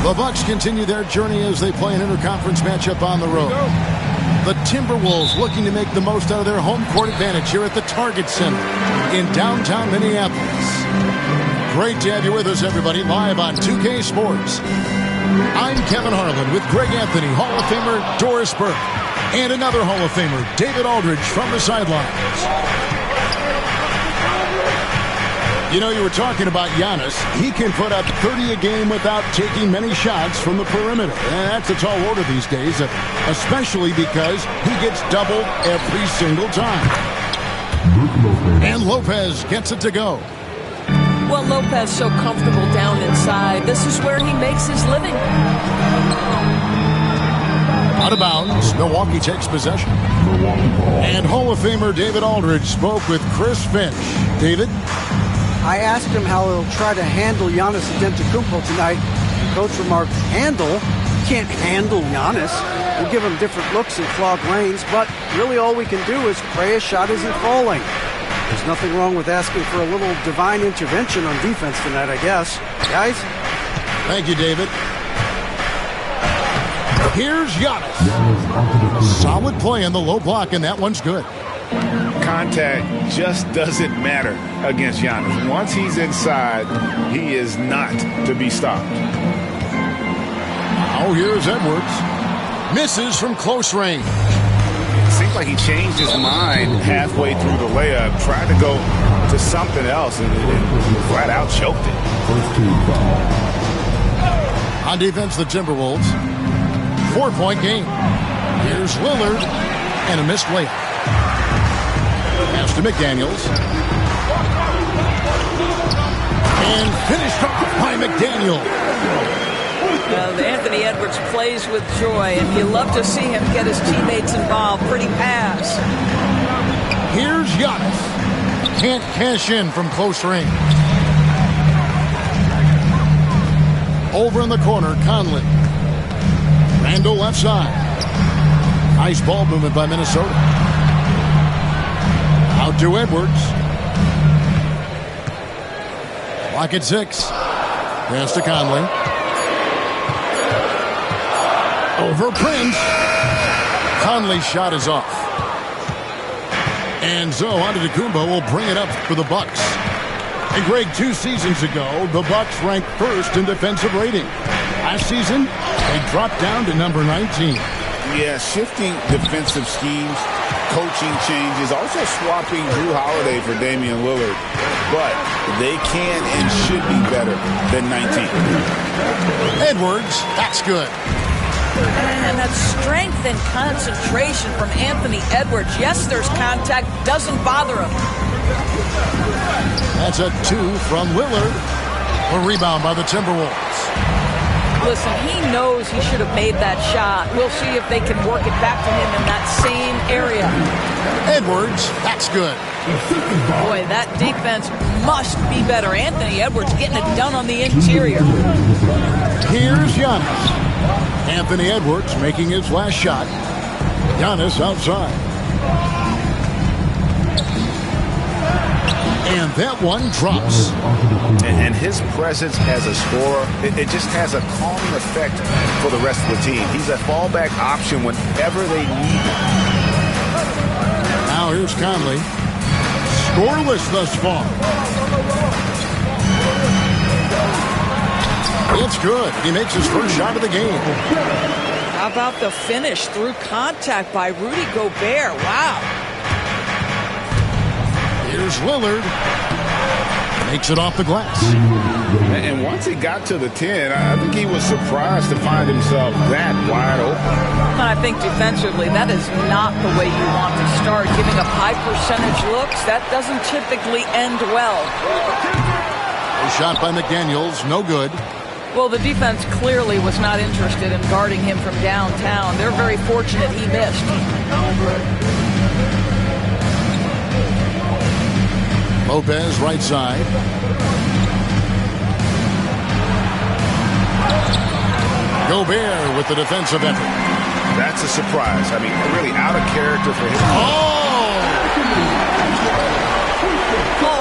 The Bucks continue their journey as they play an interconference matchup on the road. The Timberwolves looking to make the most out of their home court advantage here at the Target Center in downtown Minneapolis. Great to have you with us, everybody, live on 2K Sports. I'm Kevin Harlan with Greg Anthony, Hall of Famer Doris Burke, and another Hall of Famer, David Aldridge, from the sidelines. You know, you were talking about Giannis. He can put up 30 a game without taking many shots from the perimeter. And that's a tall order these days, especially because he gets doubled every single time. And Lopez gets it to go. Well, Lopez so comfortable down inside. This is where he makes his living. Out of bounds, Milwaukee takes possession. And Hall of Famer David Aldridge spoke with Chris Finch. David? I asked him how he'll try to handle Giannis Antetokounmpo tonight. The coach remarked, handle? Can't handle Giannis. We'll give him different looks and clog lanes, but really all we can do is pray a shot isn't falling. There's nothing wrong with asking for a little divine intervention on defense tonight, I guess. Guys? Thank you, David. Here's Giannis. Solid play in the low block, and that one's good. Contact just doesn't matter against Giannis. Once he's inside, he is not to be stopped. Now here's Edwards. Misses from close range. It seems like he changed his mind halfway through the layup, tried to go to something else, and flat out choked it. On defense, the Timberwolves. 4-point game. Here's Lillard and a missed layup. Pass to McDaniels. And finished off by McDaniel. Anthony Edwards plays with joy, and you love to see him get his teammates involved. Pretty pass. Here's Giannis. Can't cash in from close range. Over in the corner, Conley. Randall left side. Nice ball movement by Minnesota. Out to Edwards. Clock at 6. Pass to Conley. Over Prince. Conley's shot is off. And so Antetokounmpo will bring it up for the Bucks. And Greg, 2 seasons ago, the Bucks ranked first in defensive rating. Last season, they dropped down to number 19. Yeah, shifting defensive schemes, coaching changes, also swapping Drew Holiday for Damian Lillard. But they can and should be better than 19. Edwards, that's good. And that strength and concentration from Anthony Edwards. Yes, there's contact, doesn't bother him. That's a 2 from Lillard. A rebound by the Timberwolves. Listen, he knows he should have made that shot. We'll see if they can work it back to him in that same area. Edwards, that's good. Boy, that defense must be better. Anthony Edwards getting it done on the interior. Here's Giannis. Anthony Edwards making his last shot. Giannis outside. And that one drops. And his presence as a scorer, it just has a calming effect for the rest of the team. He's a fallback option whenever they need him. Now here's Conley. Scoreless thus far. It's good. He makes his first shot of the game. How about the finish through contact by Rudy Gobert? Wow. Here's Lillard. Makes it off the glass. And once he got to the 10, I think he was surprised to find himself that wide open. I think defensively, that is not the way you want to start. Giving up high percentage looks, that doesn't typically end well. A shot by McDaniels, no good. Well, the defense clearly was not interested in guarding him from downtown. They're very fortunate he missed. Lopez, right side. Gobert with the defensive effort. That's a surprise. I mean, really out of character for him.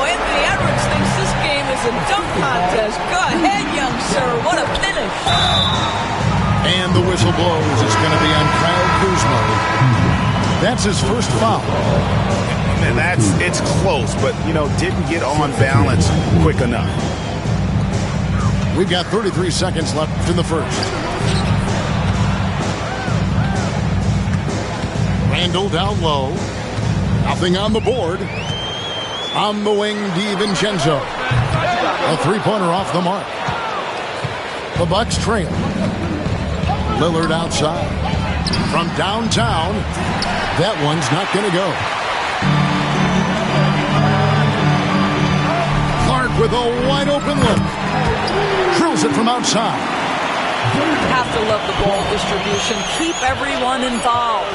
Anthony Edwards thinks this game is a dunk contest. Go ahead, young sir. What a finish. And the whistle blows. It's going to be on Kyle Kuzma. That's his first foul. And it's close, but, didn't get on balance quick enough. We've got 33 seconds left in the first. Randall down low. Nothing on the board. On the wing, DiVincenzo. A three-pointer off the mark. The Bucks trail. Lillard outside. From downtown, that one's not going to go. Clark with a wide-open look. Drills it from outside. Have to love the ball distribution. Keep everyone involved.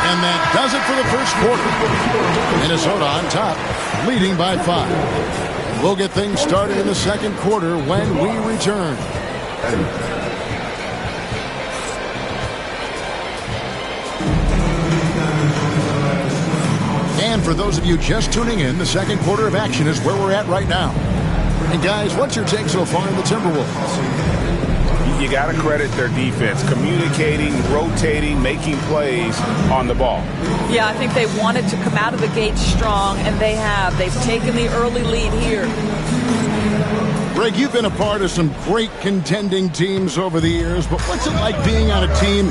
And that does it for the first quarter. Minnesota on top, leading by 5. We'll get things started in the second quarter when we return. And for those of you just tuning in, the second quarter of action is where we're at right now. And guys, what's your take so far in the Timberwolves? You got to credit their defense, communicating, rotating, making plays on the ball. Yeah, I think they wanted to come out of the gate strong, and they have. They've taken the early lead here. Greg, you've been a part of some great contending teams over the years, but what's it like being on a team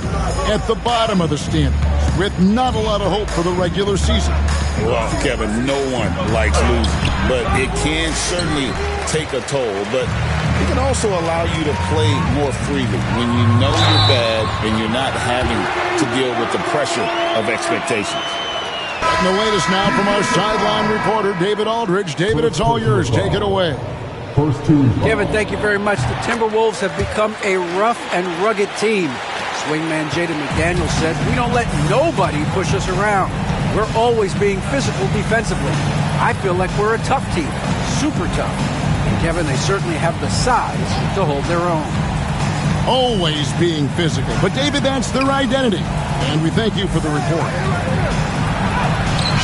at the bottom of the standings with not a lot of hope for the regular season? Well, Kevin, no one likes losing, but it can certainly take a toll. But it can also allow you to play more freely when you know you're bad and you're not having to deal with the pressure of expectations. And the latest now from our sideline reporter, David Aldridge. David, it's all yours. Take it away. Kevin, thank you very much. The Timberwolves have become a rough and rugged team. Swingman Jaden McDaniels said, "We don't let nobody push us around. We're always being physical defensively. I feel like we're a tough team, super tough." And Kevin, they certainly have the size to hold their own. Always being physical. But David, that's their identity. And we thank you for the report.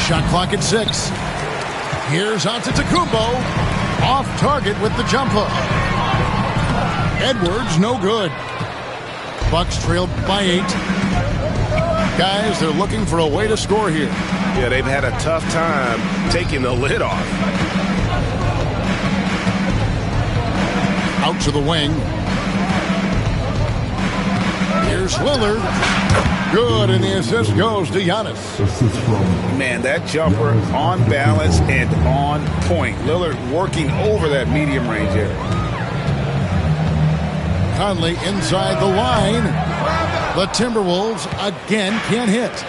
Shot clock at 6. Here's Antetokounmpo. Off target with the jump hook. Edwards, no good. Bucks trailed by 8. Guys, they're looking for a way to score here. Yeah, they've had a tough time taking the lid off. Out to the wing. Here's Lillard. Good, and the assist goes to Giannis. Man, that jumper on balance and on point. Lillard working over that medium range area. Conley inside the line. The Timberwolves again can't hit.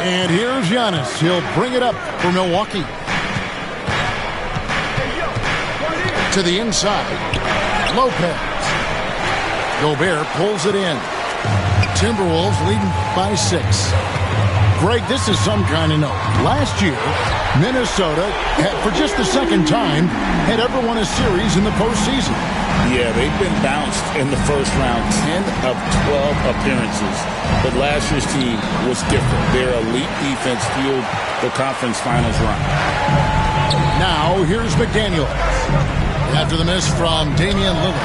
And here's Giannis. He'll bring it up for Milwaukee. To the inside. Lopez. Gobert pulls it in. Timberwolves leading by 6. Greg, this is some kind of note. Last year, Minnesota, for just the second time, had ever won a series in the postseason. Yeah, they've been bounced in the first round, 10 of 12 appearances. But last year's team was different. Their elite defense fueled the conference finals run. Now, here's McDaniels. After the miss from Damian Lillard.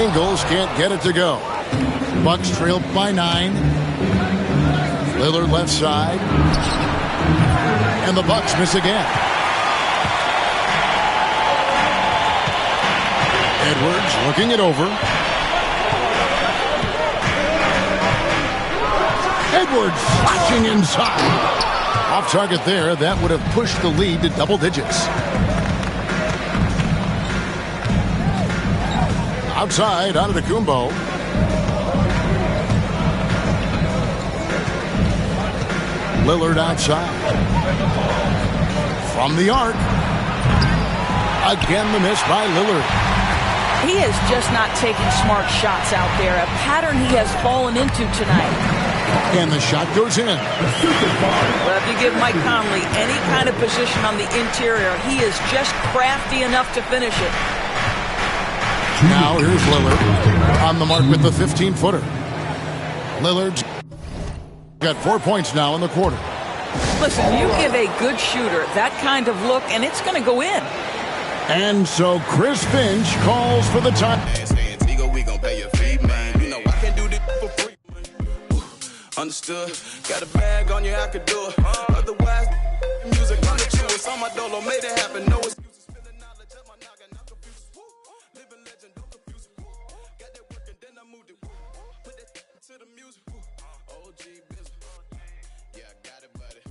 Ingles can't get it to go. Bucks trailed by 9. Lillard left side. And the Bucks miss again. Edwards looking it over. Edwards slashing inside. Off target there. That would have pushed the lead to double digits. Outside, Antetokounmpo. Lillard outside. From the arc. Again, the miss by Lillard. He is just not taking smart shots out there, a pattern he has fallen into tonight. And the shot goes in. Well, if you give Mike Conley any kind of position on the interior, he is just crafty enough to finish it. Now here's Lillard on the mark with the 15-footer. Lillard's got 4 points now in the quarter. Listen, you give a good shooter that kind of look, and it's going to go in. And so Chris Finch calls for the time. We gon' pay your fee, man. You know I can do this for free. Understood. Got a bag on you, I could do it. Otherwise, music on the truest. On my dolo, made it happen. No excuses. Spilling knowledge up my noggin, not confused. Living legend, don't confuse it. Got that work and then I moved it. Put that to the music. OG business. Yeah, I got it, buddy.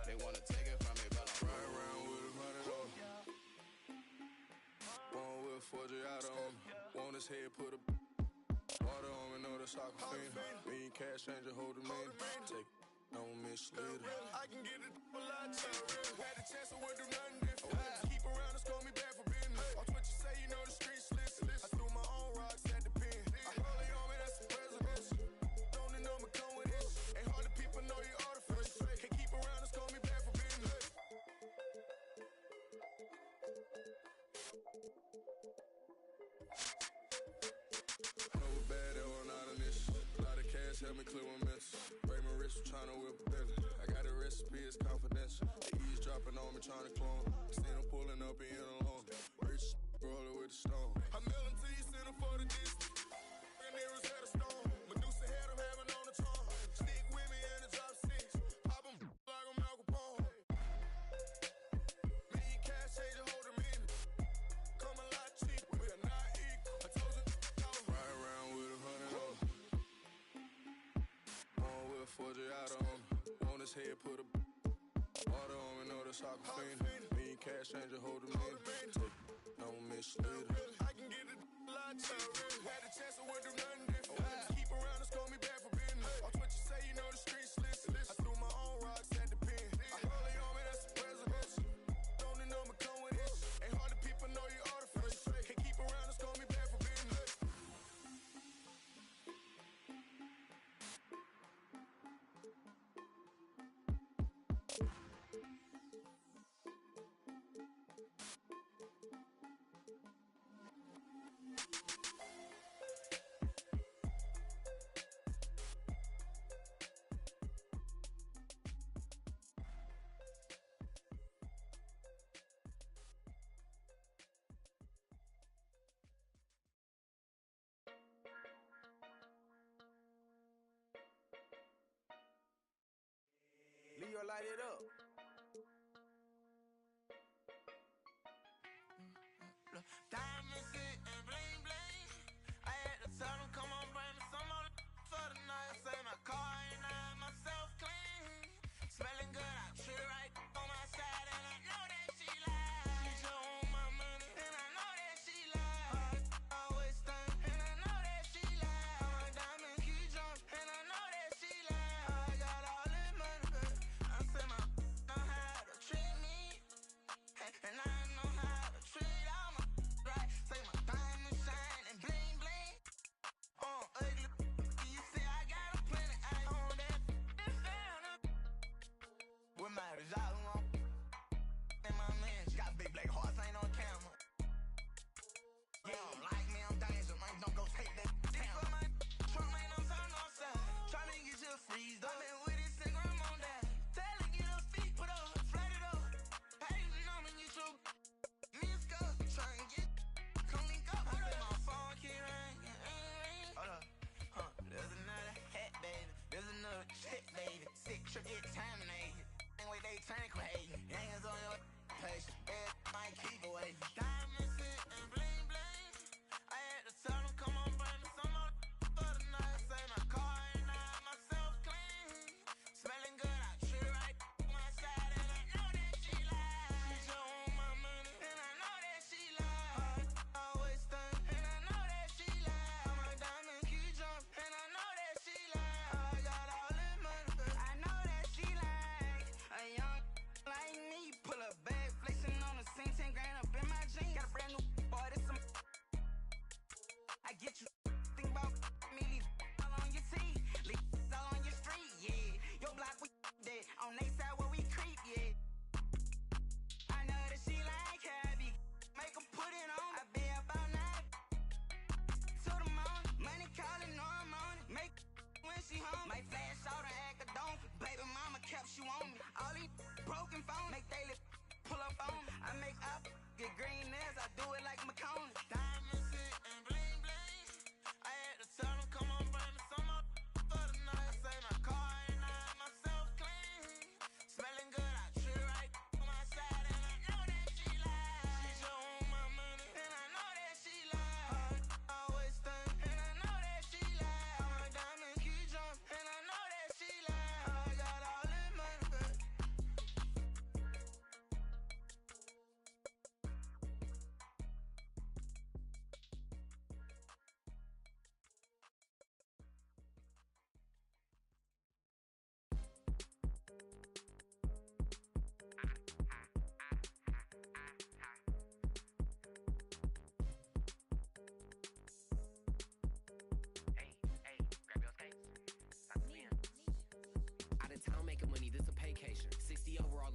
They wanna take it from me, but I'm right around with a hundred on me. Born with 40 out on me. Want his head, put a water on me, know the soccer fiend. Mean cash changer, hold the mean. Take don't mislead her. I can get it a lot cheaper. Had a chance, I wouldn't do nothing different. Keep around and score me back for business. Watch what you say, you know the streets listen. I threw my own rocks at the pen. I holy on me, that's the president. Don't know me come with it. Ain't hard to people know you artificial. Can't keep around and score me back for business. Help me clear my mess. Break my wrist, trying to whip a belly. I got a recipe, it's confidential. The eavesdropping on me, trying to clone. Still I'm pulling up in alone. Rich rolling with the stone. I mail them to you, send them for the distance. And there was at a stone. Medusa had them having on the throne. Stick with me and the drop six. Pop them like I'm Al Capone. Mean cash changer, hold them in. Come a lot cheaper, we are not equal. I told you, I was right around with a hundred on me. 40 out on me. On his head, put a water on me, know the soccer fiend. Mean cash changer, hold him in. Don't mislead her. I can get it a lot cheaper. Had a chance, I wouldn't do nothing different. Keep around and score me back for business. Watch what you say, you know the streets listen. I threw my own rocks at the pen. I holy on me, that's the president. Don't know me come with it. Ain't hard to people know you artificial. Can't keep around and score me back for business. Leo, light it up. Diamonds and bling bling. I had to tell them, come on, bring me some more for the night. Say my car ain't not myself clean. Smelling good, I treat her right on my side, and I know that she lies. She just want my money, and I know that she lies. Always think, and I know that she lies. My diamond keep jumping, and I know that she lies. I got all this money, I say my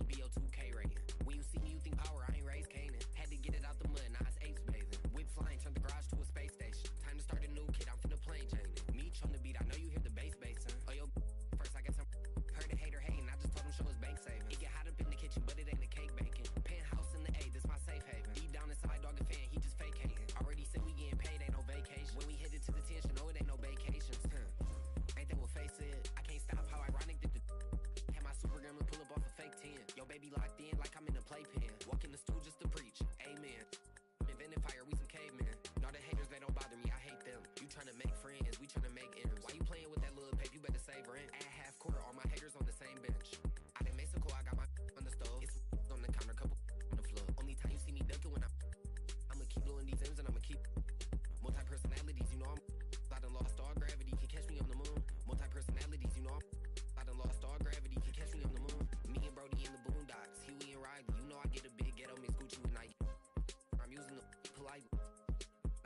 BO2K rating. When you see me, you think power, I ain't raised Canaan. Had to get it out the mud, now it's apes bathing. Whip flying, turned the garage to a space station. Time to start a new kid, I'm finna plain Jane. Meech on the beat, I know you hear the bass basin. Oh, yo, first I got some. Heard a hater hating, I just told him show his bank savings. It get hot up in the kitchen, but it ain't a cake baking. Penthouse in the A, this my safe haven. Deep down inside, dog a fan, he just fake hating. Already said we getting paid, ain't no vacation. When we hit it to the tension, no, it ain't no vacations. Ain't that what face it? I can't stop how ironic that the had my super gremlin pull up off a fake 10. Yo, baby locked in like I'm in a playpen. Walk in the stool just to preach, amen. Invented fire, we some cavemen. All the haters, they don't bother me, I hate them. You tryna make friends, we tryna make ends. Why you playing with that little paper? You better save rent. At half court, all my haters on the same bench. Out in Mexico, I got my on the stove. It's on the counter, couple on the floor. Only time you see me ducking when I'ma keep blowing these M's and I'ma keep multi-personalities, you know I done lost all gravity, can catch me on the moon. Multi-personalities, you know I done lost all gravity, can catch me on the moon. Me and Brody in the boondocks, Huey and Riley, you know I get a big ghetto mix Gucci with Nike. I'm using the polite,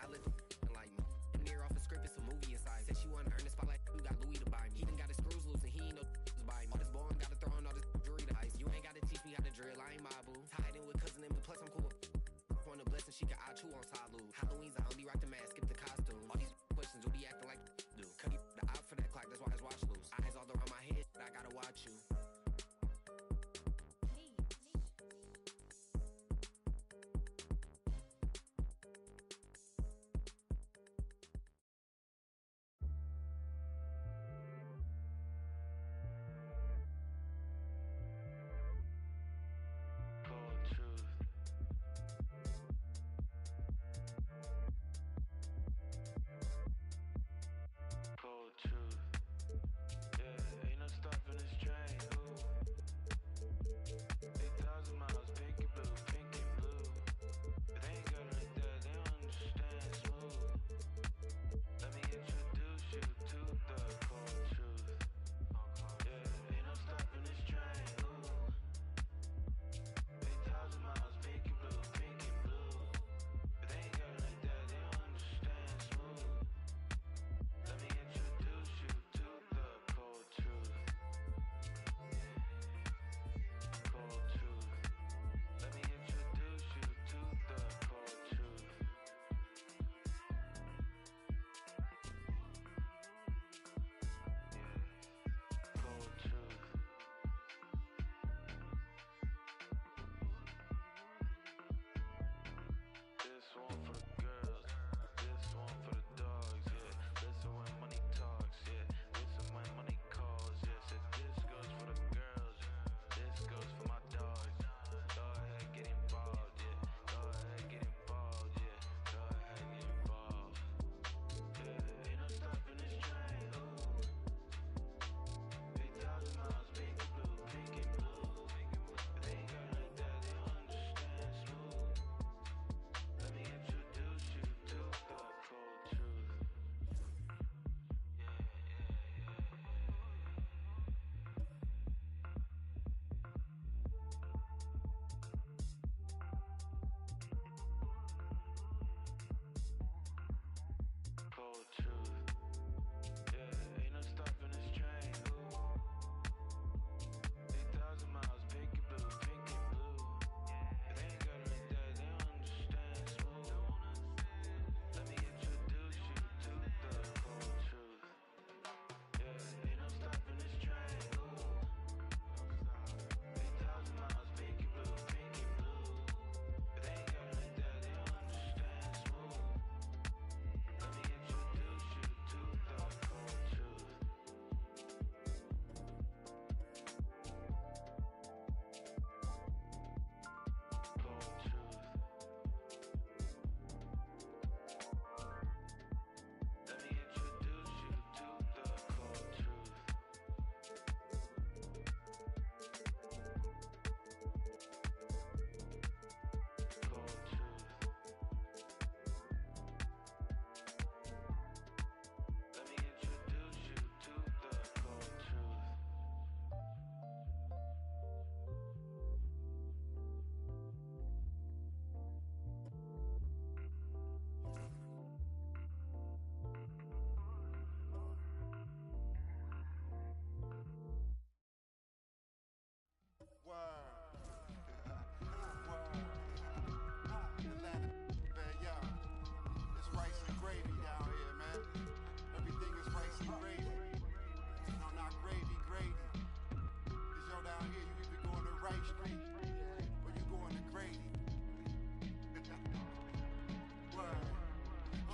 I let the like me. I'm near off a script, it's a movie inside. Said she wanna earn the spotlight, you got Louis to buy me. He done got his screws loose and he ain't no to buy me. All this ball, gotta throw on all this jewelry to ice. You ain't gotta teach me how to drill, I ain't my boo. Tied in with cousin and plus I'm cool. On a blessing, she can eye chew on Salu. Halloween's I only rock the mask, skip the costume. All these questions, do be acting like do. Cut the out for that clock, that's why his watch loose. Eyes all around my head, but I gotta watch you. Cold truth.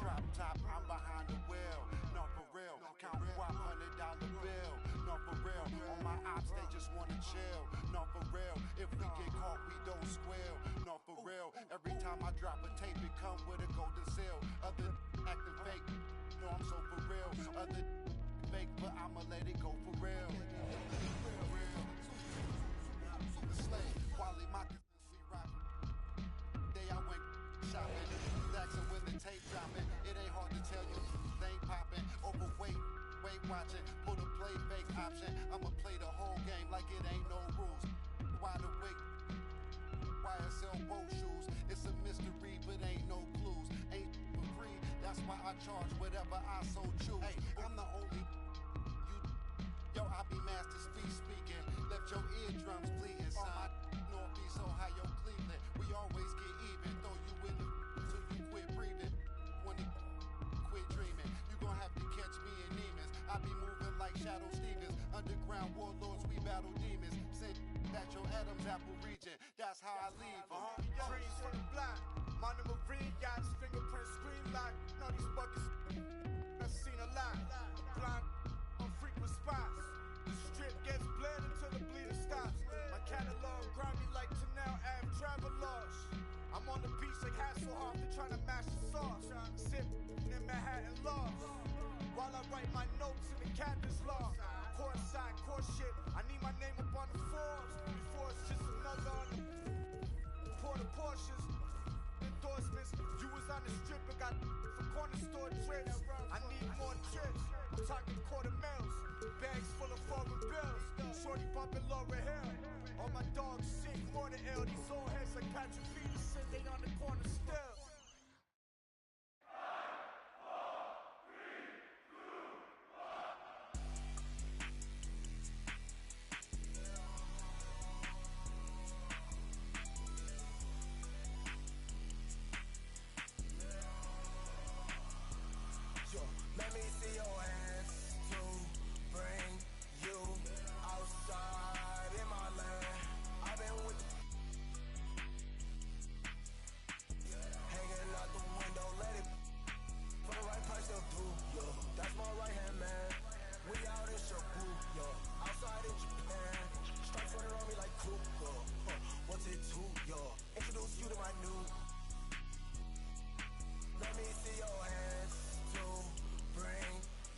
drop top, I'm behind the wheel. No, for real. Count $100 bill. No, for real. On my ops, they just wanna chill. No, for real. If we get caught, we don't squeal. No, for real. Every time I drop a tape, it come with a golden seal. Other acting fake. No, I'm so for real. Other fake, but I'ma let it go for real. Super slave. Quality my we rock. Day I went shopping. Asking when the tape dropping. It ain't hard to tell you. They ain't popping. Overweight. Weight watching. Put a play fake option. I'ma play the whole game like it ain't no rules. Wide awake. Why I sell boat shoes. It's a mystery, but ain't no clues. Ain't for free. That's why I charge whatever I so choose. Hey, I'm the only you. Yo, I be master speaking. Left your eardrums bleeding. Son, Northeast Ohio, Cleveland. We always get even. Throw you in the till you quit breathing. When you quit dreaming, you gon' have to catch me in demons. I be moving like Shadow Stevens. Underground warlords, we battle demons. Send at your Adam's apple region. That's how I leave them. Dreams from the block. Mono Marine yachts, fingerprint screen lock. Know these buckets. I've seen a lot. Blind on frequent spots. The strip gets bled until the bleeding stops. My catalog grimy like Canal Ave travelers. I'm on the beach like Hasselhoff, they're trying to mash the sauce. Sip in Manhattan lost. While I write my notes in the captain's log. Court side, court shit. I need my name up on the Forbes. Before it's just another on the Porta Porsches. Endorsements. You was on the strip and got for corner store trips. I need more trips. I'm talking quarter mils. Bags full of foreign bills. Shorty bumping Laura Hill. All my dogs sick, more than ill. These old heads like Patrick Feedy sit, they on the corner still. Let me see your hands to bring you outside in my land. I've been with hanging out the window, let it for the right price they'll do, yo. That's my right hand man. We out in Shibuya, outside in Japan. Strikes running on me like Kuka. What's it to, yo? Introduce you to my new. Let me see your hands to bring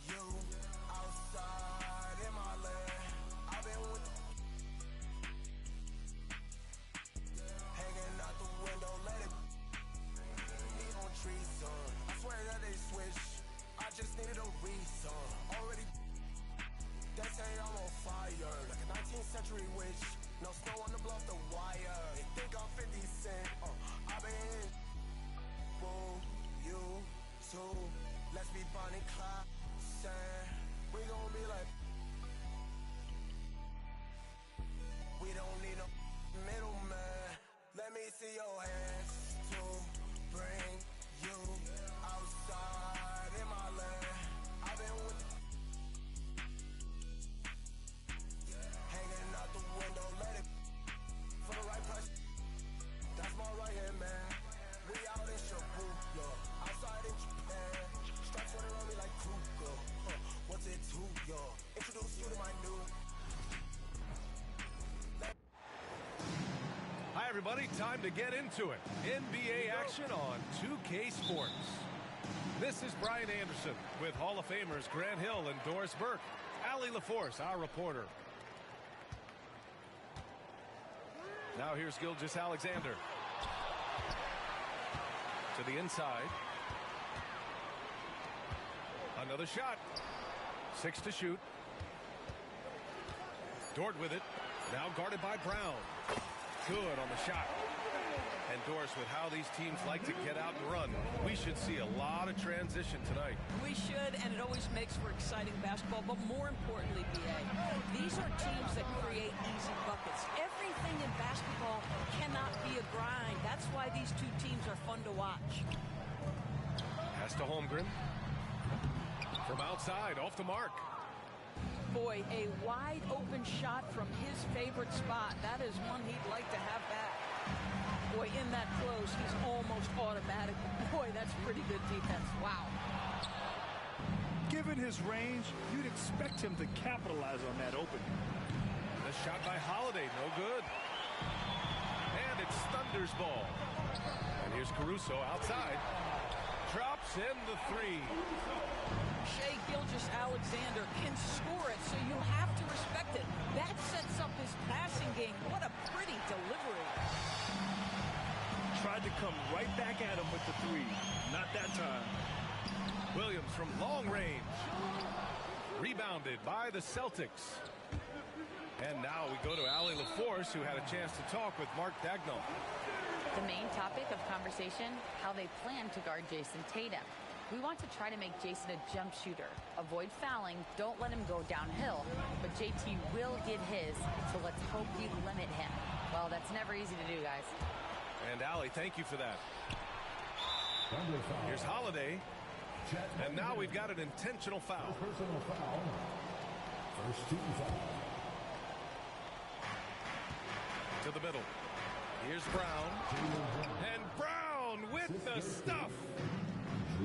you outside in my land. I've been with hanging out the window, let it be on trees, son. I swear that they switch. I just needed a reason. Already they say I'm on fire, like a 19th century witch. No snow on the bluff, the wire. They think I'm 50 Cent. I've been boom, you too. Let's be Bonnie Clyde, we gon' be like, we don't need no middleman. Let me see your hands to bring you outside in my land. I've been with hanging out the window, let it for the right price. That's my right hand man. We out in Shibuya, outside in Japan. Stripes running around me like Kuka. What's it to, yo? Introduce you to my new. Hi, everybody. Time to get into it. NBA action on 2K Sports. This is Brian Anderson with Hall of Famers Grant Hill and Doris Burke. Allie LaForce, our reporter. Now here's Gilgeous Alexander. To the inside. Another shot. 6 to shoot. Dort with it. Now guarded by Brown. Good on the shot. And Doris, with how these teams like to get out and run, we should see a lot of transition tonight. We should, and it always makes for exciting basketball. But more importantly, B.A., these are teams that create easy buckets. Everything in basketball cannot be a grind. That's why these two teams are fun to watch. Pass to Holmgren. From outside, off the mark. Boy, a wide open shot from his favorite spot. That is one he'd like to have back. Boy, in that close, he's almost automatic. Boy, that's pretty good defense. Wow. Given his range, you'd expect him to capitalize on that opening. The shot by Holiday, no good. And it's Thunder's ball. And here's Caruso outside. Drops in the three. Shai Gilgeous-Alexander can score it, so you have to respect it. That sets up his passing game. What a pretty delivery. Tried to come right back at him with the three. Not that time. Williams from long range. Rebounded by the Celtics. And now we go to Allie LaForce, who had a chance to talk with Mark Dagnall. The main topic of conversation, how they plan to guard Jason Tatum. We want to try to make Jason a jump shooter. Avoid fouling, don't let him go downhill. But JT will get his, so let's hope we limit him. Well, that's never easy to do, guys. And Allie, thank you for that. Here's Holiday. And now we've got an intentional foul. Personal foul. First team foul. To the middle. Here's Brown. And Brown with the stuff.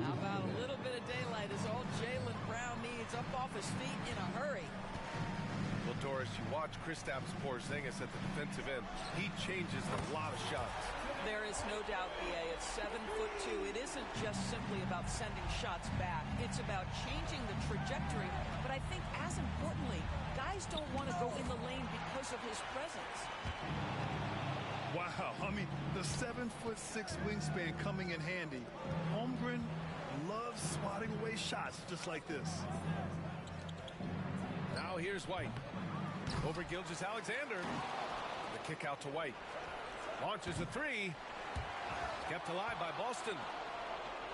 How about a little bit of daylight is all Jaylen Brown needs, up off his feet in a hurry. Well, Doris, you watch Kristaps Porzingis at the defensive end. He changes a lot of shots. There is no doubt, B.A. At 7'2", it isn't just simply about sending shots back. It's about changing the trajectory. But I think as importantly, guys don't want to go in the lane because of his presence. Wow, I mean, the 7'6" wingspan coming in handy. Holmgren loves swatting away shots just like this. Now here's White. Over Gilgeous-Alexander. The kick out to White. Launches a three. Kept alive by Boston.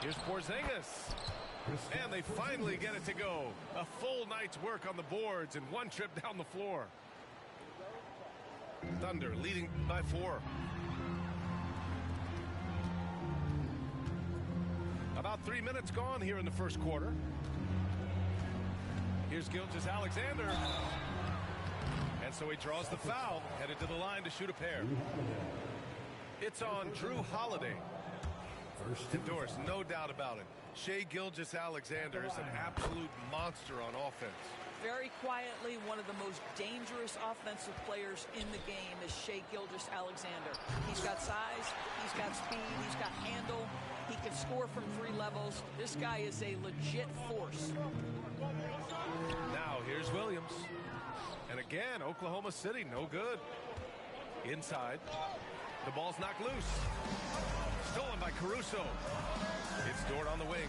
Here's Porzingis. And they finally get it to go. A full night's work on the boards and one trip down the floor. Thunder leading by 4. About 3 minutes gone here in the first quarter. Here's Gilgeous-Alexander. And so he draws the foul, headed to the line to shoot a pair. It's on Drew Holiday. Doris, no doubt about it. Shai Gilgeous-Alexander is an absolute monster on offense. Very quietly, one of the most dangerous offensive players in the game is Shai Gilgeous-Alexander. He's got size, he's got speed, he's got handle. He can score from 3 levels. This guy is a legit force. Now here's Williams. And again, Oklahoma City, no good. Inside. The ball's knocked loose. Stolen by Caruso. It's Dort on the wing.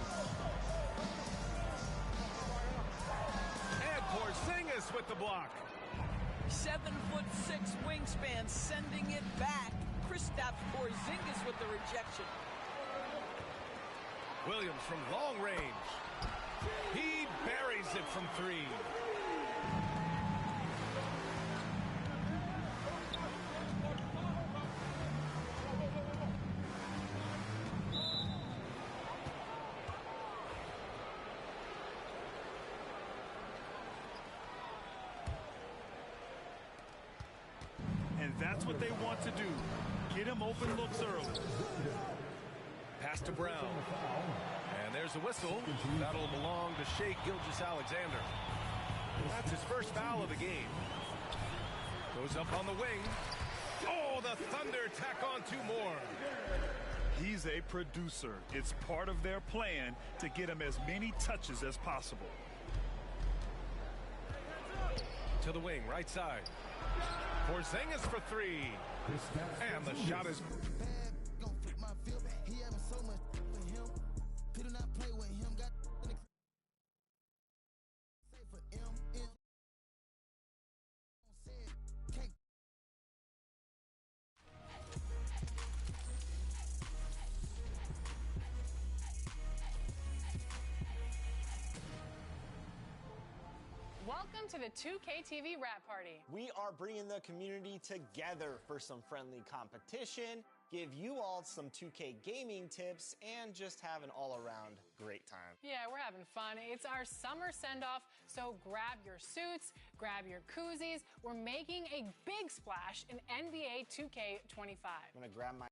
And Porzingis with the block. 7'6" wingspan, sending it back. Kristaps Porzingis with the rejection. Williams from long range. He buries it from 3. And that's what they want to do. Get him open looks early. Pass to Brown. And there's a whistle. That'll belong to Shai Gilgeous-Alexander. That's his first foul of the game. Goes up on the wing. Oh, the Thunder tack on 2 more. He's a producer. It's part of their plan to get him as many touches as possible. To the wing, right side. Porzingis for 3. And the shot is... Welcome to the 2K TV Rap Party. We are bringing the community together for some friendly competition, give you all some 2K gaming tips, and just have an all-around great time. Yeah, we're having fun. It's our summer send-off, so grab your suits, grab your koozies. We're making a big splash in NBA 2K25. I'm gonna grab my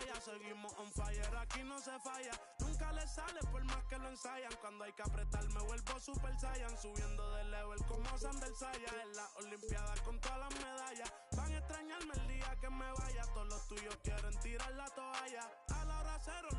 raya, seguimos on fire, aquí no se falla. Nunca le sale por más que lo ensayan. Cuando hay que apretar me vuelvo Super Saiyan. Subiendo de level como Sandel Saya. En las Olimpiadas con todas las medallas. Van a extrañarme el día que me vaya. Todos los tuyos quieren tirar la toalla. A la hora cero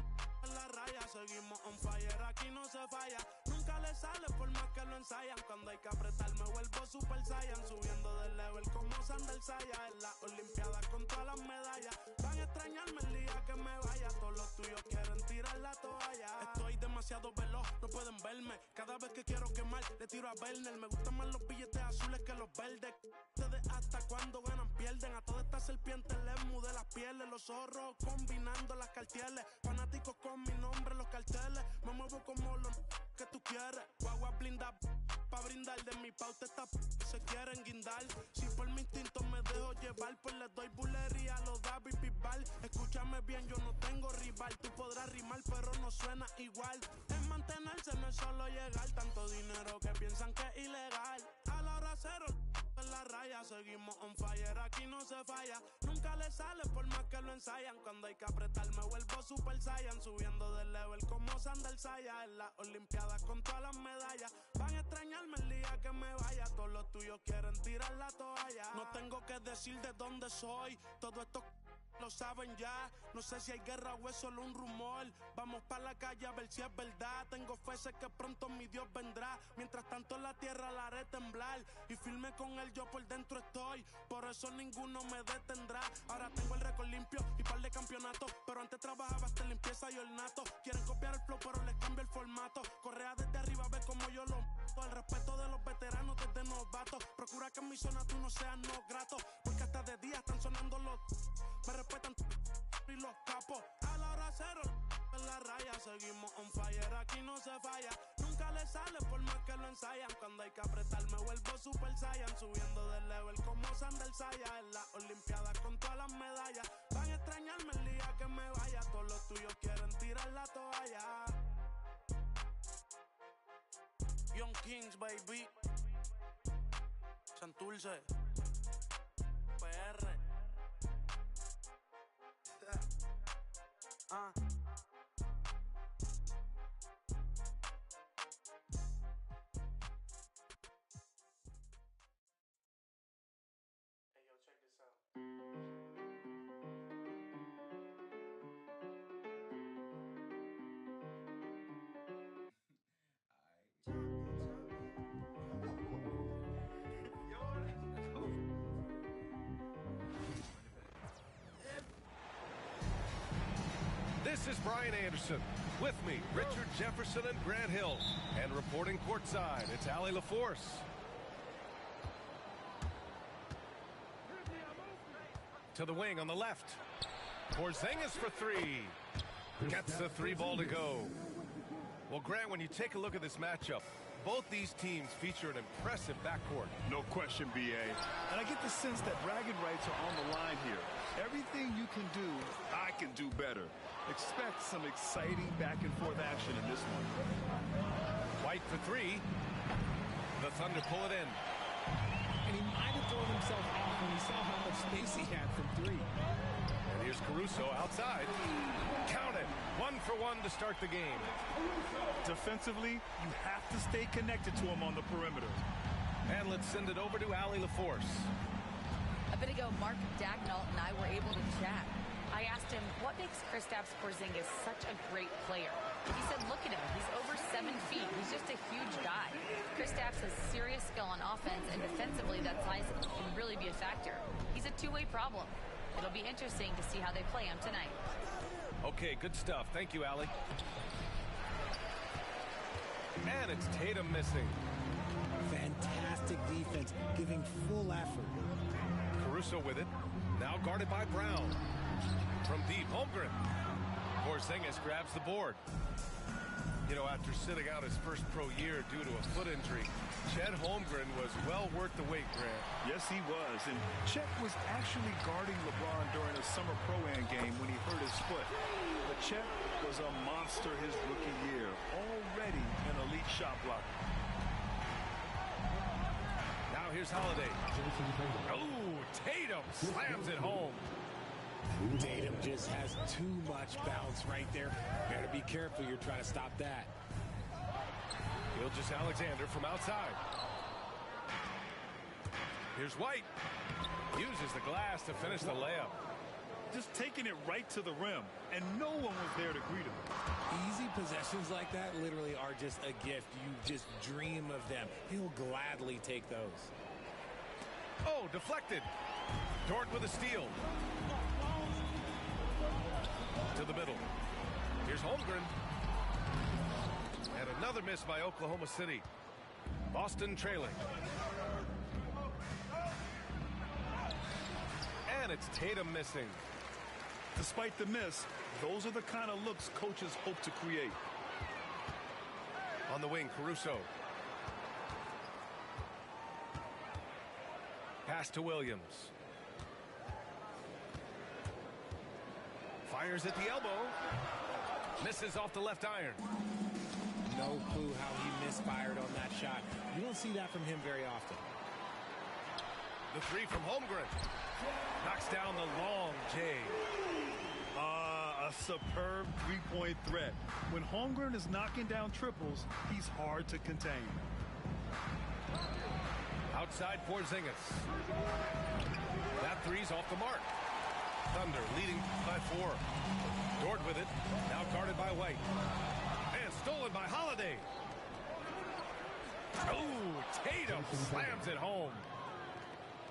en la raya, seguimos on fire, aquí no se falla. Nunca le sale por más que lo ensayan. Cuando hay que apretar me vuelvo Super Saiyan. Subiendo de level como Sandel Saya. En las Olimpiadas con todas las medallas. Van a extrañarme el día que me vaya. Todos los tuyos quieren tirar la toalla. Estoy demasiado veloz, no pueden verme. Cada vez que quiero quemar, le tiro a Werner. Me gustan más los billetes azules que los verdes. Ustedes hasta cuando ganan pierden. A todas estas serpientes les mudé las pieles. Los zorros combinando las cartieles. Fanáticos con mi nombre en los carteles. Me muevo como lo que tú quieres. Guagua blinda pa' brindar. De mi pauta esta se quieren guindar. Si por mi instinto me dejo llevar, pues les doy bulería a los David Bisbal. Escúchame bien, yo no tengo rival. Tú podrás rimar, pero no suena igual. Es mantenerse, no es solo llegar. Tanto dinero que piensan que es ilegal. A la hora cero en la raya, seguimos on fire, aquí no se falla. Nunca le sale por más que lo ensayan. Cuando hay que apretar me vuelvo Super Saiyan. Subiendo de level como Sandel Saya. En las Olimpiadas con todas las medallas. Van a extrañarme el día que me vaya. Todos los tuyos quieren tirar la toalla. No tengo que decir de dónde soy. Todo esto lo saben ya. No sé si hay guerra o es solo un rumor. Vamos pa' la calle a ver si es verdad. Tengo fe, sé que pronto mi Dios vendrá. Mientras tanto la tierra la haré temblar. Y firme con él yo por dentro estoy. Por eso ninguno me detendrá. Ahora tengo el récord limpio y par de campeonatos. Pero antes trabajaba hasta limpieza y ornato. Quieren copiar el flow pero les cambio el formato. Correa desde arriba, ve como yo lo mato. El respeto de los veteranos desde novatos. Procura que en mi zona tú no seas no grato. Porque hasta de día están sonando los... Me respetan y los capos. A la hora cero en la raya, seguimos on fire, aquí no se falla. Nunca le sale por más que lo ensayan. Cuando hay que apretar me vuelvo Super Saiyan. Subiendo de level como Sandel Saya. En las Olimpiadas con todas las medallas. Van a extrañarme el día que me vaya. Todos los tuyos quieren tirar la toalla. Young Kings, baby. Santurce, PR. This is Brian Anderson. With me, Richard Jefferson and Grant Hill. And reporting courtside, it's Ali LaForce. To the wing on the left. Porzingis for three. Gets the three ball to go. Well, Grant, when you take a look at this matchup, both these teams feature an impressive backcourt. No question, B.A. And I get the sense that bragging rights are on the line here. Everything you can do, I can do better. Expect some exciting back-and-forth action in this one. White for three. The Thunder pull it in. And he might have thrown himself off when he saw how much space he had from three. And here's Caruso outside. Count it. 1 for 1 to start the game. Defensively, you have to stay connected to him on the perimeter. And let's send it over to Ali LaForce. A bit ago, Mark Dagnall and I were able to chat. I asked him, what makes Kristaps Porzingis such a great player? He said, look at him. He's over 7 feet. He's just a huge guy. Kristaps has serious skill on offense, and defensively, that size can really be a factor. He's a two-way problem. It'll be interesting to see how they play him tonight. Okay, good stuff. Thank you, Ali. And it's Tatum missing. Fantastic defense, giving full effort. Caruso with it. Now guarded by Brown. From deep, Holmgren. Porzingis grabs the board. You know, after sitting out his first pro year due to a foot injury, Chet Holmgren was well worth the wait, Grant. Yes, he was. And Chet was actually guarding LeBron during a summer Pro-Am game when he hurt his foot. But Chet was a monster his rookie year, already an elite shot blocker. Now here's Holiday. Oh, Tatum slams it home. Tatum just has too much bounce right there. Better be careful. You're trying to stop that. Gilgeous-Alexander from outside. Here's White. Uses the glass to finish the layup. Just taking it right to the rim, and no one was there to greet him. Easy possessions like that literally are just a gift. You just dream of them. He'll gladly take those. Oh, deflected. Dort with a steal. To the middle. Here's Holmgren. And another miss by Oklahoma City. Boston trailing. And it's Tatum missing. Despite the miss, those are the kind of looks coaches hope to create. On the wing, Caruso. Pass to Williams. Fires at the elbow. Misses off the left iron. No clue how he misfired on that shot. You don't see that from him very often. The three from Holmgren. Knocks down the long J. A superb three-point threat. When Holmgren is knocking down triples, he's hard to contain. Outside Porzingis. That three's off the mark. Thunder leading by 4. Dort with it. Now guarded by White. And stolen by Holiday. Oh, Tatum slams it home.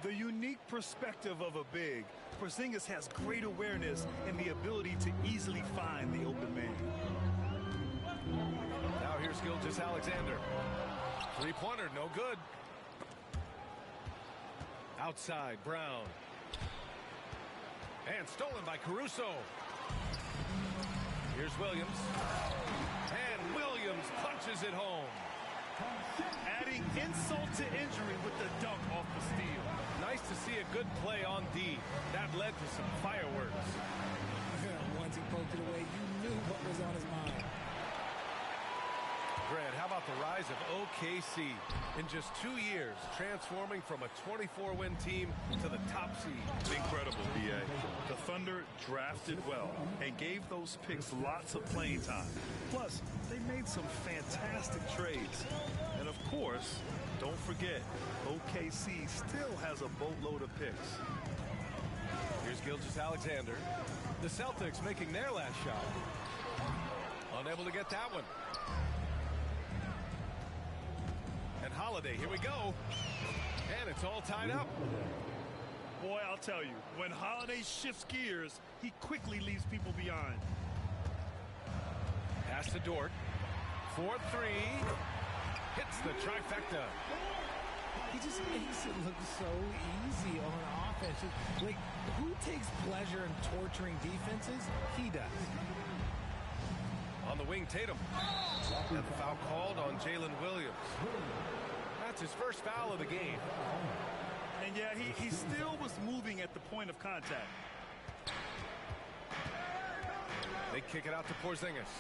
The unique perspective of a big, Porzingis has great awareness and the ability to easily find the open man. Now here's Gilgeous-Alexander. Three-pointer, no good. Outside, Brown. And stolen by Caruso. Here's Williams. And Williams punches it home. Adding insult to injury with the dunk off the steal. Nice to see a good play on D. That led to some fireworks. Once he poked it away, you knew what was on his mind. Grant, how about the rise of OKC? In just 2 years, transforming from a 24-win team to the top seed. Incredible, B.A. The Thunder drafted well and gave those picks lots of playing time. Plus, they made some fantastic trades. And of course, don't forget, OKC still has a boatload of picks. Here's Gilgeous-Alexander. The Celtics making their last shot. Unable to get that one. And Holiday, here we go. And it's all tied up. Boy, I'll tell you, when Holiday shifts gears, he quickly leaves people behind. Pass to Dort. 4-3. Hits the trifecta. He just makes it look so easy on offense. Like, who takes pleasure in torturing defenses? He does. On the wing, Tatum. And the foul called on Jalen Williams. That's his first foul of the game. And yeah, he still was moving at the point of contact. They kick it out to Porzingis.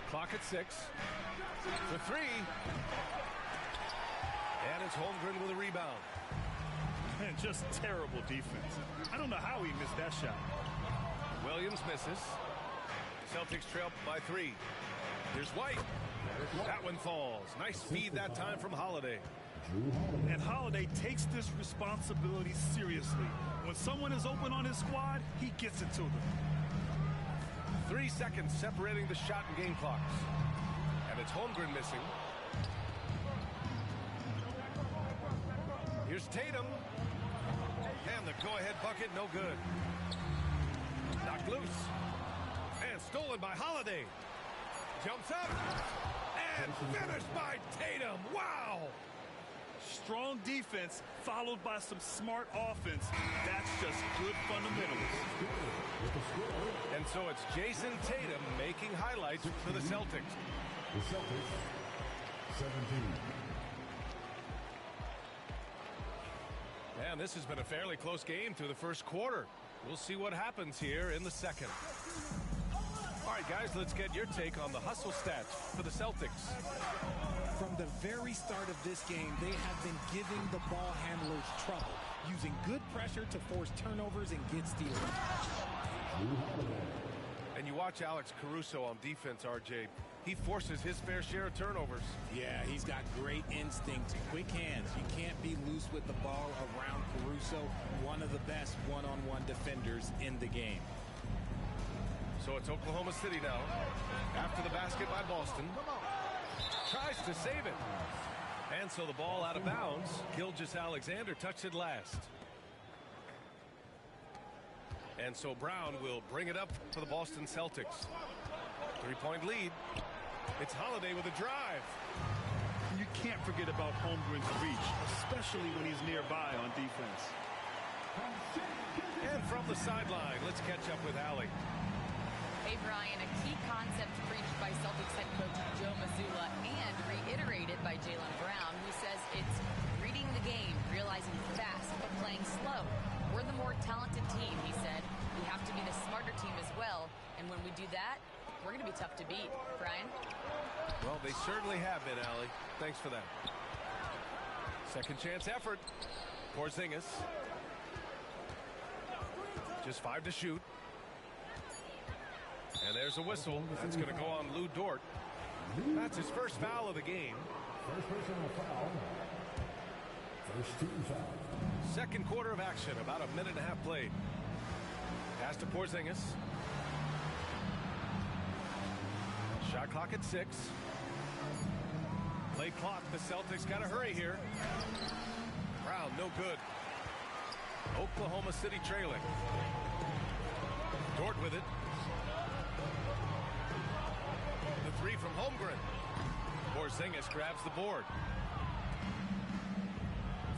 Clock at 6. For 3. And it's Holmgren with a rebound. Man, just terrible defense. I don't know how he missed that shot. Williams misses. Celtics trail by 3. Here's White. That one falls. Nice feed that time from Holiday. And Holiday takes this responsibility seriously. When someone is open on his squad, he gets it to them. 3 seconds separating the shot and game clocks. And it's Holmgren missing. Here's Tatum. And the go-ahead bucket, no good. Knocked loose. And stolen by Holiday. Jumps up. And finished by Tatum. Wow! Strong defense followed by some smart offense. That's just good fundamentals. And so it's Jason Tatum making highlights for the Celtics. The Celtics, 17. And this has been a fairly close game through the first quarter. We'll see what happens here in the second. All right, guys, let's get your take on the hustle stats for the Celtics. From the very start of this game, they have been giving the ball handlers trouble. using good pressure to force turnovers and get steals. And you watch Alex Caruso on defense, RJ. He forces his fair share of turnovers. Yeah, he's got great instinct, quick hands. You can't be loose with the ball around Caruso, one of the best one-on-one defenders in the game. So it's Oklahoma City now. After the basket by Boston. Tries to save it. And so the ball out of bounds. Gilgeous-Alexander touched it last. And so Brown will bring it up for the Boston Celtics. 3-point lead. It's Holiday with a drive. You can't forget about Holmgren's reach, especially when he's nearby on defense. And from the sideline, let's catch up with Allie. Hey, Brian, a key concept preached by Celtics head coach Joe Mazzulla and reiterated by Jaylen Brown, who says it's reading the game, realizing fast, but playing slow. We're the more talented team, he said. We have to be the smarter team as well. And when we do that, we're going to be tough to beat. Brian? Well, they certainly have been, Allie. Thanks for that. Second chance effort. Porzingis. Just 5 to shoot. And there's a whistle. That's going to go on Lou Dort. That's his first foul of the game. First personal foul. First team foul. Second quarter of action. About a minute and a half played. Pass to Porzingis. Shot clock at 6. Play clock. The Celtics got to hurry here. Brown, no good. Oklahoma City trailing. Dort with it. The three from Holmgren. Porzingis grabs the board.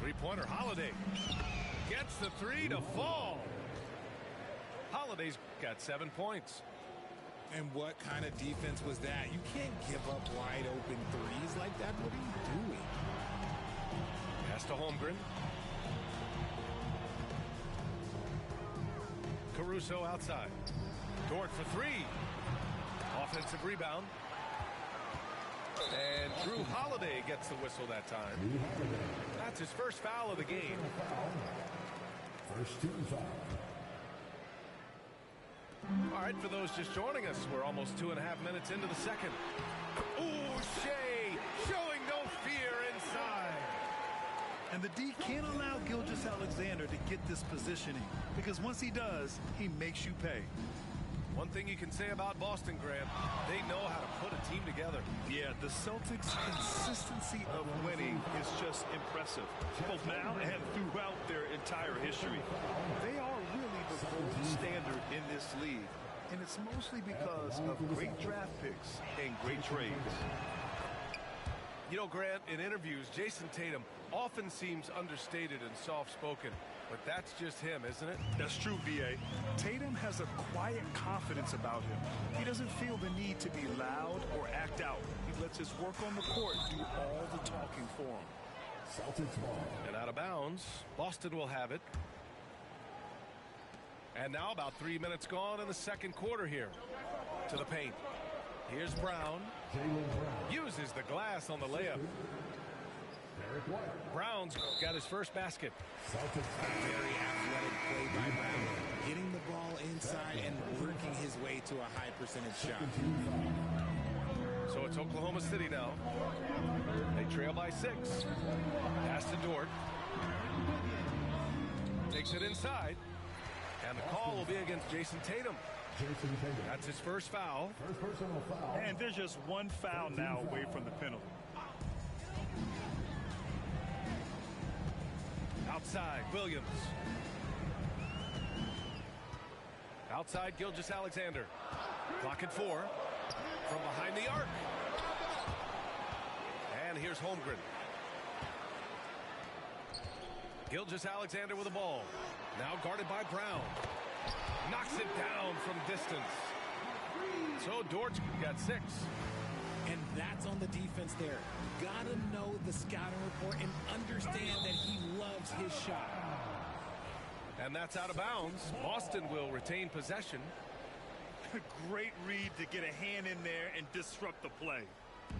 Three-pointer, Holiday. Gets the three to fall. Holiday's got 7 points. And what kind of defense was that? You can't give up wide open threes like that. What are you doing? Pass to Holmgren. Caruso outside. Dort for 3. Offensive rebound. And Drew Holiday gets the whistle that time. That's his first foul of the game. First team foul. All right, for those just joining us, we're almost 2.5 minutes into the second. Ooh, Shea showing no fear inside. And the D can't allow Gilgeous-Alexander to get this positioning, because once he does, he makes you pay. One thing you can say about Boston, Grant, they know how to put a team together. Yeah, the Celtics' consistency of winning is just impressive, both now and throughout their entire history. They are really the gold standard in this league, and it's mostly because of great draft picks and great trades. You know, Grant, in interviews, Jason Tatum often seems understated and soft-spoken, but that's just him, isn't it? That's true, B.A. Tatum has a quiet confidence about him. He doesn't feel the need to be loud or act out. He lets his work on the court do all the talking for him. Celtics ball. And out of bounds, Boston will have it. And now about 3 minutes gone in the second quarter here. To the paint. Here's Brown. Uses the glass on the layup. Brown's got his first basket. Very athletic play by Brown. Getting the ball inside and working his way to a high percentage shot. So it's Oklahoma City now. They trail by 6. Pass to Dort. Takes it inside. And the call will be against Jason Tatum. That's his first foul. First personal foul. And there's just one foul now away from the penalty. Outside, Williams. Outside, Gilgeous-Alexander. Clock at 4. From behind the arc. And here's Holmgren. Gilgeous-Alexander with the ball. Now guarded by Brown. Knocks it down from distance. So Dort's got 6. And that's on the defense there. Gotta know the scouting report and understand that he loves his shot. And that's out of bounds. Boston will retain possession. Great read to get a hand in there and disrupt the play.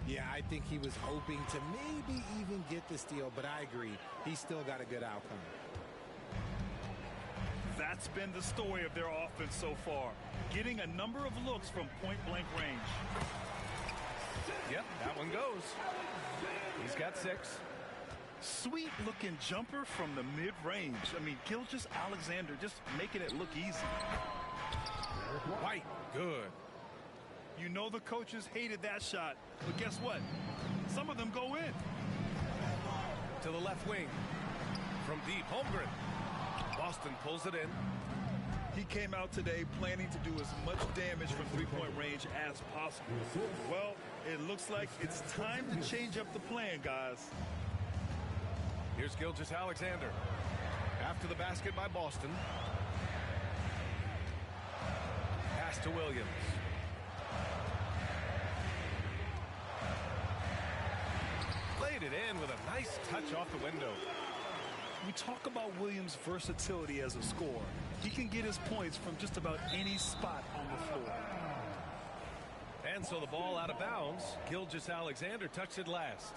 Yeah, I think he was hoping to maybe even get the steal, but I agree. He's still got a good outcome. That's been the story of their offense so far, getting a number of looks from point-blank range. Yep, that one goes. He's got 6. Sweet-looking jumper from the mid-range. I mean, Gilgeous-Alexander just making it look easy. White, good. You know the coaches hated that shot, but guess what? Some of them go in. To the left wing. From deep, Holmgren. Boston pulls it in. He came out today planning to do as much damage from three-point range as possible. Well, it looks like it's time to change up the plan, guys. Here's Gilgeous-Alexander. After the basket by Boston. Pass to Williams. Played it in with a nice touch off the window. We talk about Williams' versatility as a scorer. He can get his points from just about any spot on the floor. And so the ball out of bounds. Gilgeous-Alexander touched it last.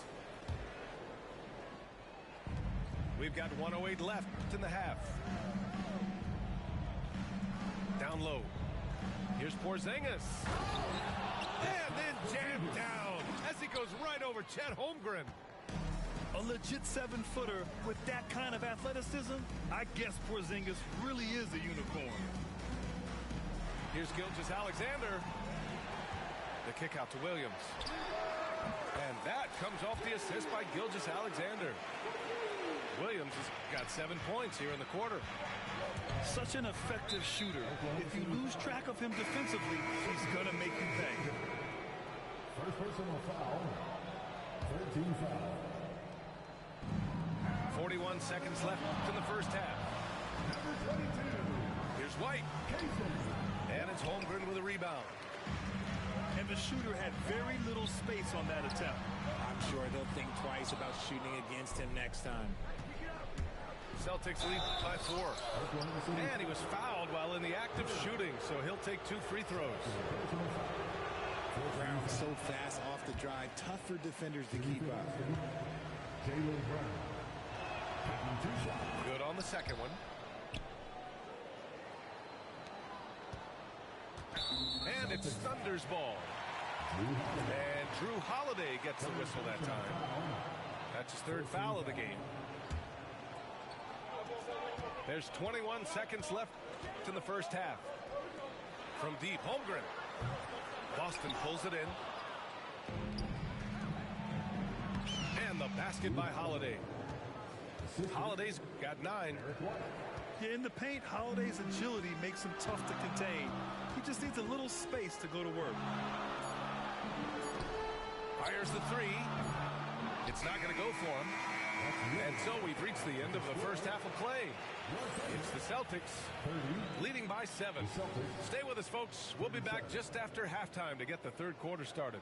We've got 1:08 left in the half. Down low. Here's Porzingis. And then jammed down as he goes right over Chet Holmgren. A legit 7-footer with that kind of athleticism, I guess Porzingis really is a unicorn. Here's Gilgeous-Alexander. The kick out to Williams. And that comes off the assist by Gilgeous-Alexander. Williams has got 7 points here in the quarter. Such an effective shooter. If you lose track of him defensively, he's going to make you pay. First personal foul. 13 foul. 41 seconds left in the first half. Here's White. And it's Holmgren with a rebound. And the shooter had very little space on that attempt. I'm sure they'll think twice about shooting against him next time. Celtics lead by 4. And he was fouled while in the act of shooting, so he'll take 2 free throws. Brown so fast off the drive, tough for defenders to keep up. Good on the second one. And it's Thunder's ball. And Drew Holiday gets the whistle that time. That's his 3rd foul of the game. There's 21 seconds left in the first half. From deep, Holmgren. Boston pulls it in. And the basket by Holiday. Holiday's got 9. Yeah, in the paint, Holiday's agility makes him tough to contain. He just needs a little space to go to work. Fires the 3. It's not going to go for him. And so we've reached the end of the first half of play. It's the Celtics leading by 7. Stay with us, folks. We'll be back just after halftime to get the third quarter started.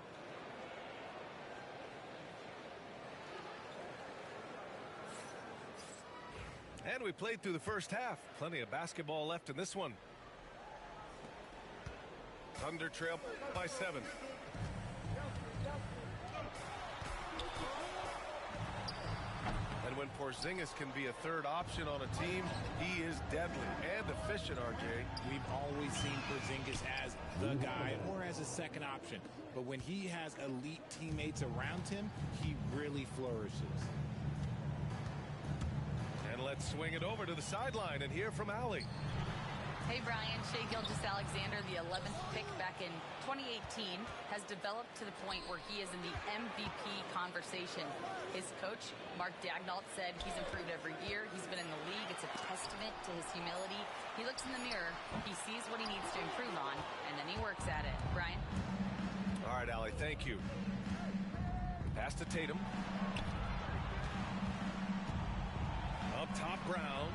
And we played through the first half. Plenty of basketball left in this one. Thunder trail by 7. And when Porzingis can be a 3rd option on a team, he is deadly and efficient, RJ. We've always seen Porzingis as the guy or as a 2nd option. But when he has elite teammates around him, he really flourishes. And let's swing it over to the sideline and hear from Allie. Hey, Brian. Shai Gilgeous-Alexander, the 11th pick back in 2018, has developed to the point where he is in the MVP conversation. His coach, Mark Daignault, said he's improved every year. He's been in the league. It's a testament to his humility. He looks in the mirror, he sees what he needs to improve on, and then he works at it. Brian? All right, Allie, thank you. Pass to Tatum. Up top, Brown.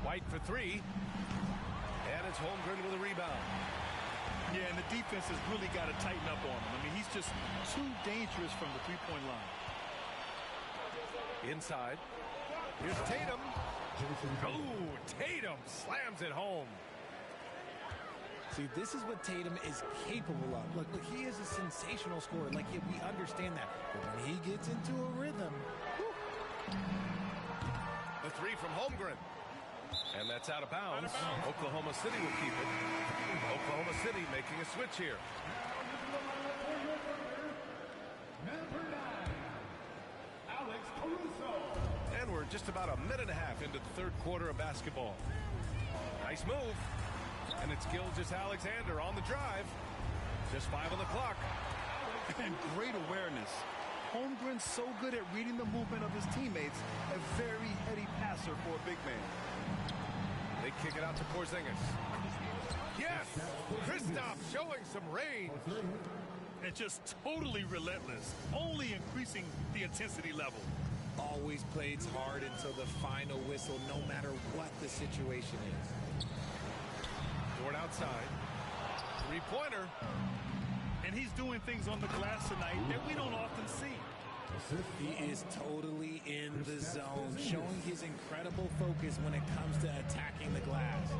White for 3. And it's Holmgren with a rebound. Yeah, and the defense has really got to tighten up on him. I mean, he's just too dangerous from the three-point line. Inside. Here's Tatum. Oh, Tatum slams it home. See, this is what Tatum is capable of. Look, he is a sensational scorer. Like, we understand that. But when he gets into a rhythm... The 3 from Holmgren. And that's out of bounds. Oklahoma City will keep it. Oklahoma City making a switch here. And we're just about a minute and a half into the third quarter of basketball. Nice move. And it's Gilgeous-Alexander on the drive. Just 5 on the clock. And great awareness. Holmgren's so good at reading the movement of his teammates. A very heady passer for a big man. They kick it out to Porzingis. Yes! Kristaps showing some range. And just totally relentless. Only increasing the intensity level. Always plays hard until the final whistle, no matter what the situation is. Dort outside. Three-pointer. And he's doing things on the glass tonight that we don't often see. He is totally in the zone, showing his incredible focus when it comes to attacking the glass.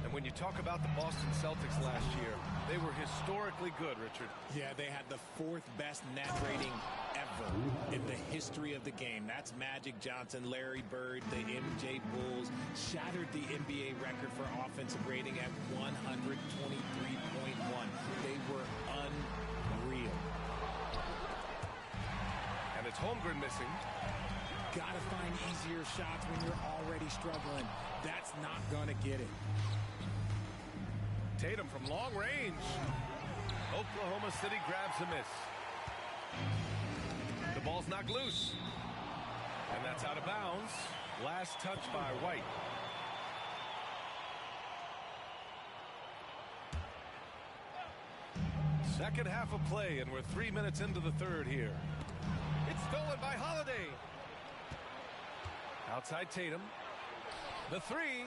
And when you talk about the Boston Celtics last year, they were historically good, Richard. Yeah, they had the 4th best net rating ever in the history of the game. That's Magic Johnson, Larry Bird, the MJ Bulls, shattered the NBA record for offensive rating at 123.1. They were unreal. And it's Holmgren missing. Gotta find easier shots when you're already struggling. That's not gonna get it. Tatum from long range. Oklahoma City grabs a miss. The ball's knocked loose. And that's out of bounds. Last touch by White. Second half of play, and we're 3 minutes into the third here. It's stolen by Holiday. Outside Tatum. The three.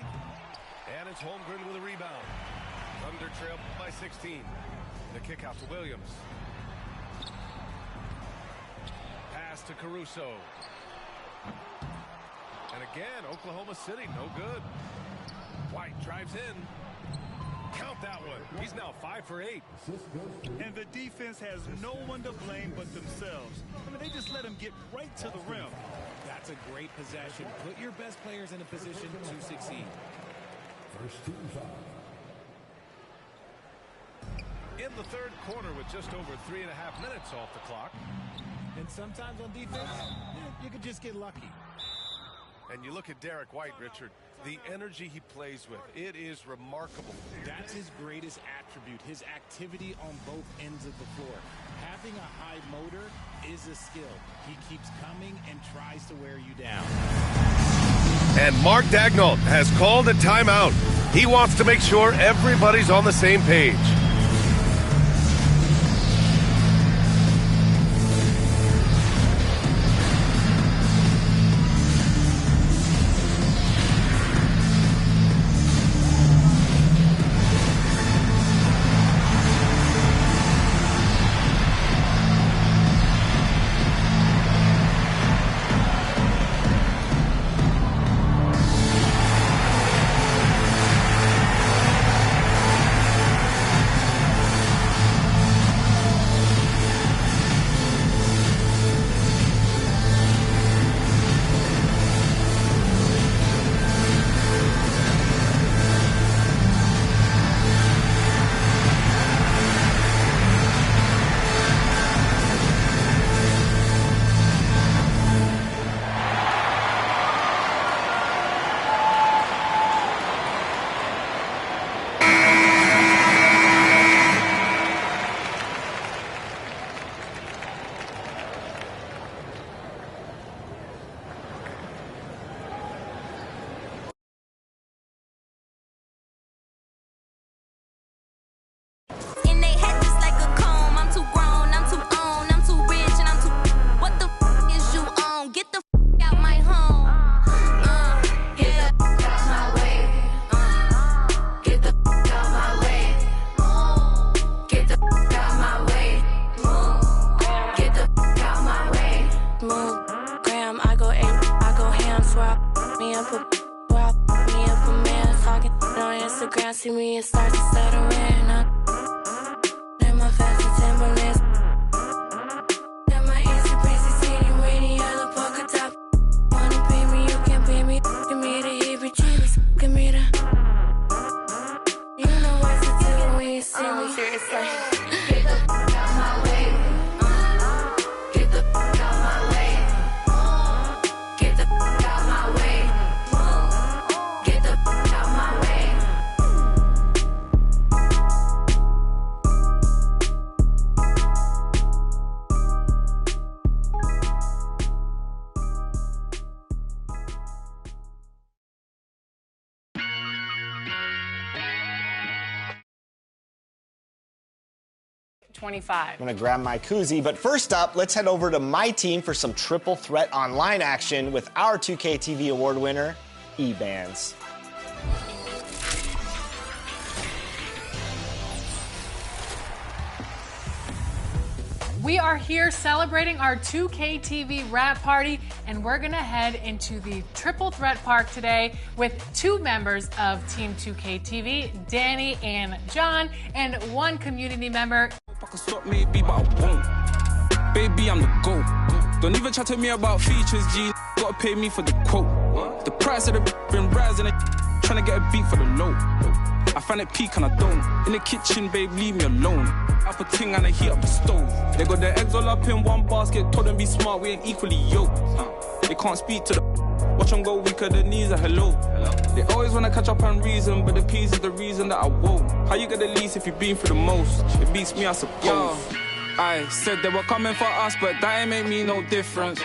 And it's Holmgren with a rebound. Thunder trail by 16. The kick out to Williams. Pass to Caruso. And again, Oklahoma City, no good. White drives in. Count that one. He's now 5 for 8. And the defense has no one to blame but themselves. I mean, they just let him get right to the rim. That's a great possession. Put your best players in a position to succeed. First team foul. In the third quarter with just over 3.5 minutes off the clock. And sometimes on defense, you could just get lucky. And you look at Derek White, Richard, the energy he plays with, it is remarkable. That's his greatest attribute, his activity on both ends of the floor. Having a high motor is a skill. He keeps coming and tries to wear you down. And Mark Daigneault has called a timeout. He wants to make sure everybody's on the same page. See me and start to settle in. Let my fashion Timberlands. Let my easy breezy city with the yellow polka top. Wanna be me, you can be 25. I'm going to grab my koozie, but first up, let's head over to my team for some triple threat online action with our 2K TV award winner, E-Bands. We are here celebrating our 2K TV wrap party, and we're gonna head into the Triple Threat Park today with 2 members of Team 2K TV, Danny and John, and 1 community member. I can stop maybe, but I won't. Baby, I'm the GOAT. Don't even chat to me about features, G. Gotta pay me for the quote. The price of the been rising, trying to get a beat for the low. I find it peak and I don't. In the kitchen, babe, leave me alone. I put ting and I heat up the stove. They got their eggs all up in one basket. Told them be smart, we ain't equally yoked. They can't speak to the watch them go weaker than knees a hello. They always wanna catch up on reason, but the peas is the reason that I won't. How you get the least if you've been through the most? It beats me, I suppose. Yo, I said they were coming for us, but that ain't make me no difference.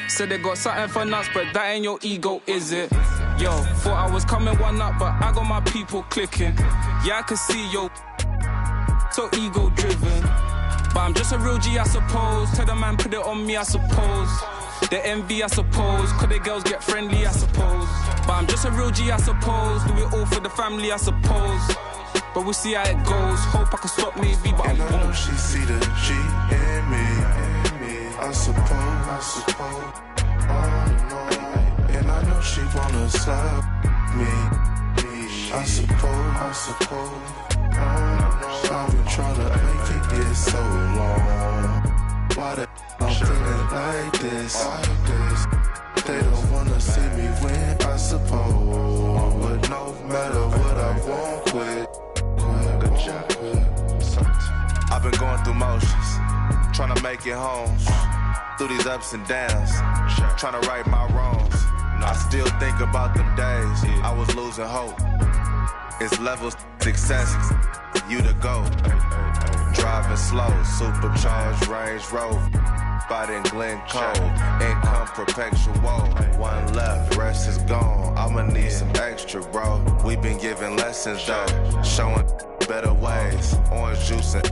Said they got something for nuts, but that ain't your ego, is it? Yo, thought I was coming one up, but I got my people clicking. Yeah, I can see yo, so ego driven. But I'm just a real G, I suppose. Tell the man put it on me, I suppose. The envy, I suppose. Could the girls get friendly, I suppose. But I'm just a real G, I suppose. Do it all for the family, I suppose. But we'll see how it goes. Hope I can stop maybe, but and I I know won't. she see the G in me. I suppose. And I know she wanna slap me. I suppose. I've been trying to make it get so long. Why the I'm feeling like this? They don't wanna see me win, I suppose. But no matter what I won't quit. I've been going through motions, trying to make it home. Through these ups and downs, trying to right my wrongs. I still think about them days I was losing hope. It's levels success, you to go. Driving slow, supercharged Range Rover. Spot in Glencoe, income perpetual. One left, rest is gone. I'ma need some extra, bro. We been giving lessons though, showing better ways. Orange juice and